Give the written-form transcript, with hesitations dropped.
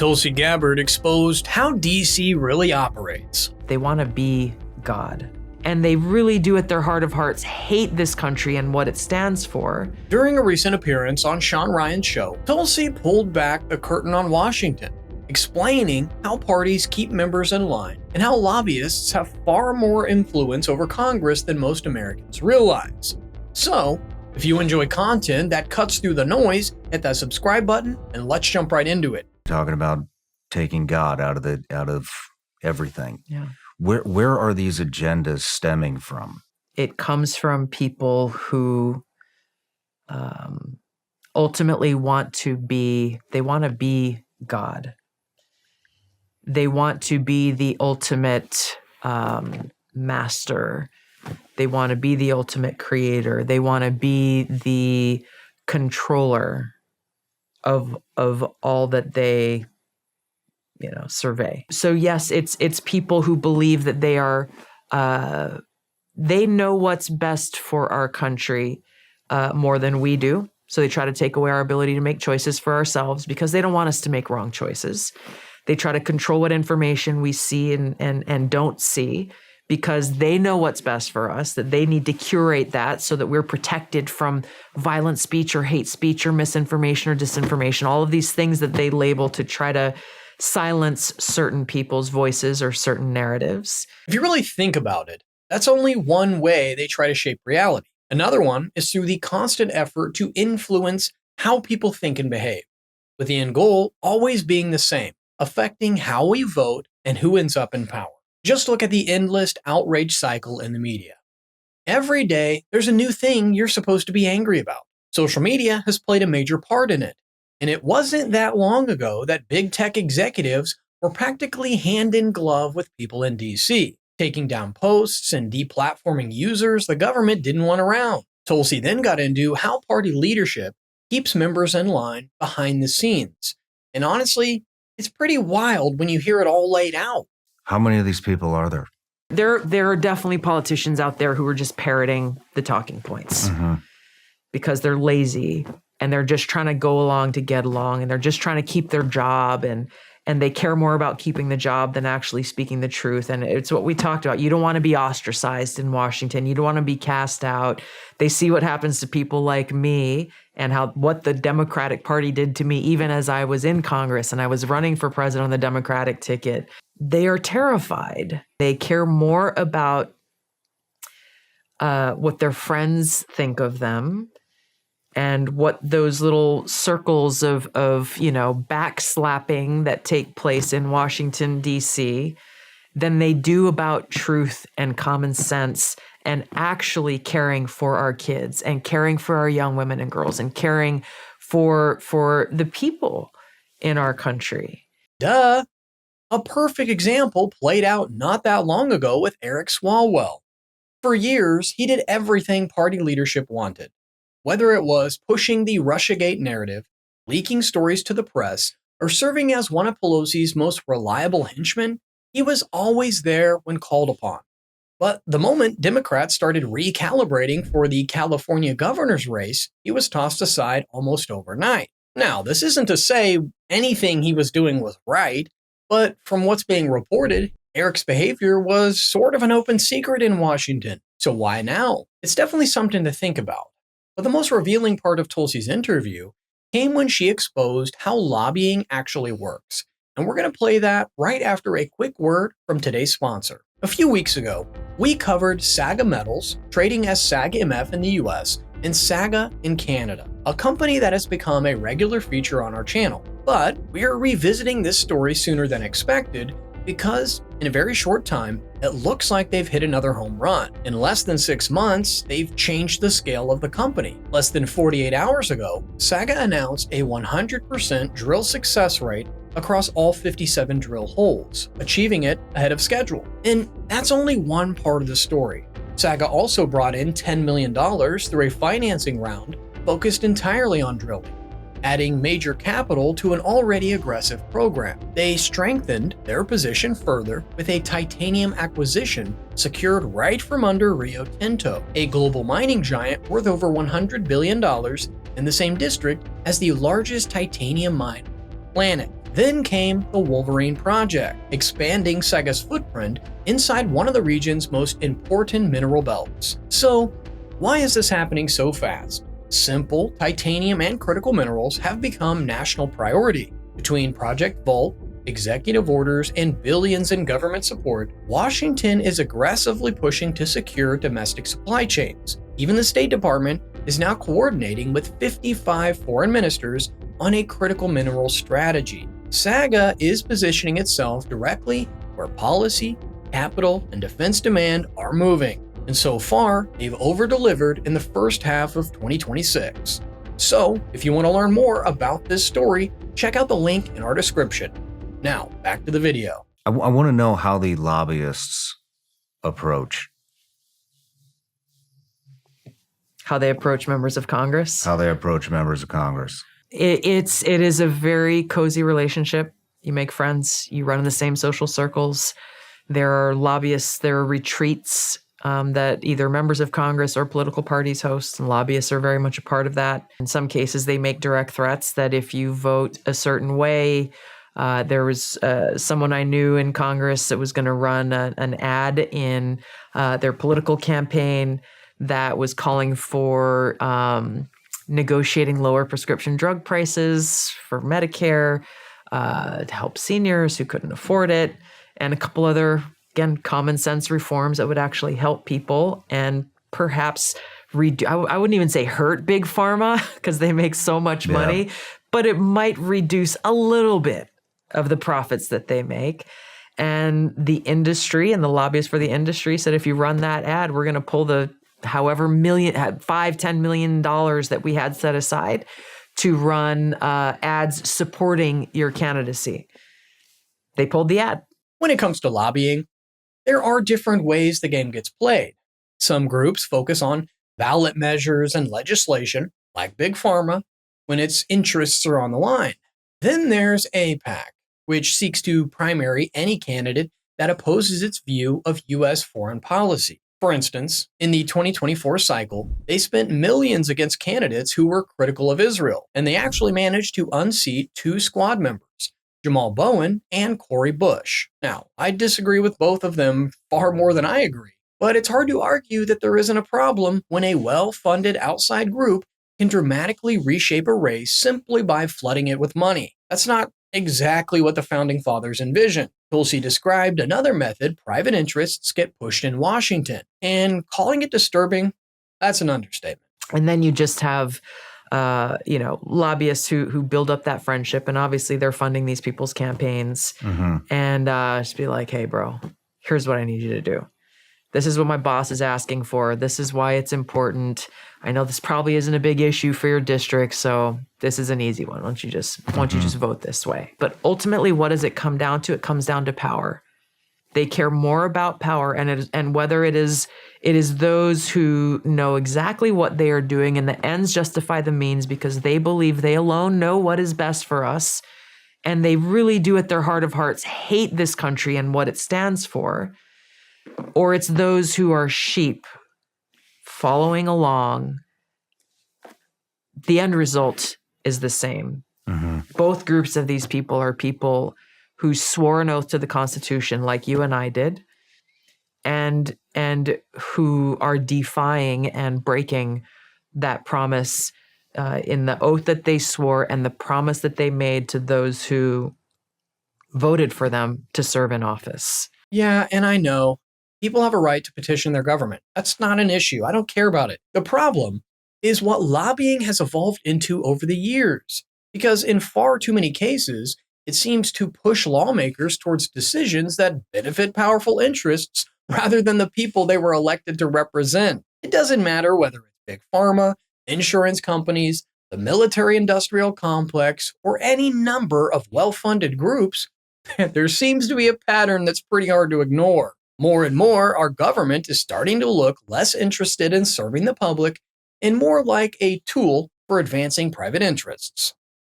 Tulsi Gabbard exposed how DC really operates. They want to be God. And they really do, at their heart of hearts, hate this country and what it stands for. During a recent appearance on Sean Ryan's show, Tulsi pulled back the curtain on Washington, explaining how parties keep members in line and how lobbyists have far more influence over Congress than most Americans realize. So, if you enjoy content that cuts through the noise, hit that subscribe button and let's jump right into it. Talking about taking God out of everything. Yeah. Where are these agendas stemming from? It comes from people who ultimately want to be God. They want to be the ultimate master. They want to be the ultimate creator. They want to be the controller of all that they survey. So yes, it's people who believe that they are they know what's best for our country more than we do. So they try to take away our ability to make choices for ourselves because they don't want us to make wrong choices. They try to control what information we see and don't see because they know what's best for us, that they need to curate that so that we're protected from violent speech or hate speech or misinformation or disinformation, all of these things that they label to try to silence certain people's voices or certain narratives. If you really think about it, that's only one way they try to shape reality. Another one is through the constant effort to influence how people think and behave, with the end goal always being the same, affecting how we vote and who ends up in power. Just look at the endless outrage cycle in the media. Every day, there's a new thing you're supposed to be angry about. Social media has played a major part in it. And it wasn't that long ago that big tech executives were practically hand in glove with people in DC, taking down posts and deplatforming users the government didn't want around. Tulsi then got into how party leadership keeps members in line behind the scenes. And honestly, it's pretty wild when you hear it all laid out. How many of these people are there? There are definitely politicians out there who are just parroting the talking points because they're lazy. And they're just trying to go along to get along, and they're just trying to keep their job, and they care more about keeping the job than actually speaking the truth. And it's what we talked about. You don't want to be ostracized in Washington. You don't want to be cast out. They see what happens to people like me and what the Democratic Party did to me, even as I was in Congress and I was running for president on the Democratic ticket. They are terrified. They care more about what their friends think of them and what those little circles of backslapping that take place in Washington, D.C., than they do about truth and common sense and actually caring for our kids and caring for our young women and girls and caring for the people in our country. Duh. A perfect example played out not that long ago with Eric Swalwell. For years, he did everything party leadership wanted. Whether it was pushing the Russiagate narrative, leaking stories to the press, or serving as one of Pelosi's most reliable henchmen, he was always there when called upon. But the moment Democrats started recalibrating for the California governor's race, he was tossed aside almost overnight. Now, this isn't to say anything he was doing was right, but from what's being reported, Eric's behavior was sort of an open secret in Washington. So why now? It's definitely something to think about. But the most revealing part of Tulsi's interview came when she exposed how lobbying actually works. And we're going to play that right after a quick word from today's sponsor. A few weeks ago, we covered Saga Metals, trading as SAGMF in the US, and Saga in Canada, a company that has become a regular feature on our channel. But we are revisiting this story sooner than expected because in a very short time, it looks like they've hit another home run. In less than 6 months, they've changed the scale of the company. Less than 48 hours ago, Saga announced a 100% drill success rate across all 57 drill holes, achieving it ahead of schedule. And that's only one part of the story. Saga also brought in $10 million through a financing round focused entirely on drilling, adding major capital to an already aggressive program. They strengthened their position further with a titanium acquisition secured right from under Rio Tinto, a global mining giant worth over $100 billion in the same district as the largest titanium mine on the planet. Then came the Wolverine Project, expanding Sega's footprint inside one of the region's most important mineral belts. So, why is this happening so fast? Simple, titanium, and critical minerals have become national priority. Between Project Vault, executive orders, and billions in government support, Washington is aggressively pushing to secure domestic supply chains. Even the State Department is now coordinating with 55 foreign ministers on a critical mineral strategy. Saga is positioning itself directly where policy, capital, and defense demand are moving. And so far, they've over-delivered in the first half of 2026. So, if you want to learn more about this story, check out the link in our description. Now, back to the video. I want to know how the lobbyists approach. How they approach members of Congress. How they approach members of Congress. It is a very cozy relationship. You make friends. You run in the same social circles. There are lobbyists. There are retreats that either members of Congress or political parties host, and lobbyists are very much a part of that. In some cases, they make direct threats that if you vote a certain way, there was someone I knew in Congress that was going to run an ad in their political campaign that was calling for negotiating lower prescription drug prices for Medicare to help seniors who couldn't afford it, and a couple other, again, common sense reforms that would actually help people and perhaps I wouldn't even say hurt Big Pharma because they make so much money, but it might reduce a little bit of the profits that they make. And the industry and the lobbyists for the industry said, if you run that ad, we're going to pull the however $10 million that we had set aside to run ads supporting your candidacy. They pulled the ad. When it comes to lobbying, there are different ways the game gets played. Some groups focus on ballot measures and legislation, like Big Pharma, when its interests are on the line. Then there's AIPAC, which seeks to primary any candidate that opposes its view of U.S. foreign policy. For instance, in the 2024 cycle, they spent millions against candidates who were critical of Israel, and they actually managed to unseat 2 squad members, Jamal Bowen and Cori Bush. Now, I disagree with both of them far more than I agree, but it's hard to argue that there isn't a problem when a well-funded outside group can dramatically reshape a race simply by flooding it with money. That's not exactly what the Founding Fathers envisioned. Tulsi described another method private interests get pushed in Washington, and calling it disturbing, that's an understatement. And then you just have, lobbyists who build up that friendship, and obviously they're funding these people's campaigns, and just be like, hey, bro, here's what I need you to do. This is what my boss is asking for. This is why it's important. I know this probably isn't a big issue for your district, so this is an easy one. Why don't you just vote this way? But ultimately, what does it come down to? It comes down to power. They care more about power, and whether it is those who know exactly what they are doing, and the ends justify the means because they believe they alone know what is best for us, and they really do at their heart of hearts hate this country and what it stands for. Or it's those who are sheep following along. The end result is the same. Both groups of these people are people who swore an oath to the Constitution like you and I did, and who are defying and breaking that promise in the oath that they swore and the promise that they made to those who voted for them to serve in office. Yeah, and I know people have a right to petition their government. That's not an issue. I don't care about it. The problem is what lobbying has evolved into over the years, because in far too many cases, it seems to push lawmakers towards decisions that benefit powerful interests rather than the people they were elected to represent. It doesn't matter whether it's Big Pharma, insurance companies, the military-industrial complex, or any number of well-funded groups. There seems to be a pattern that's pretty hard to ignore. More and more, our government is starting to look less interested in serving the public and more like a tool for advancing private interests.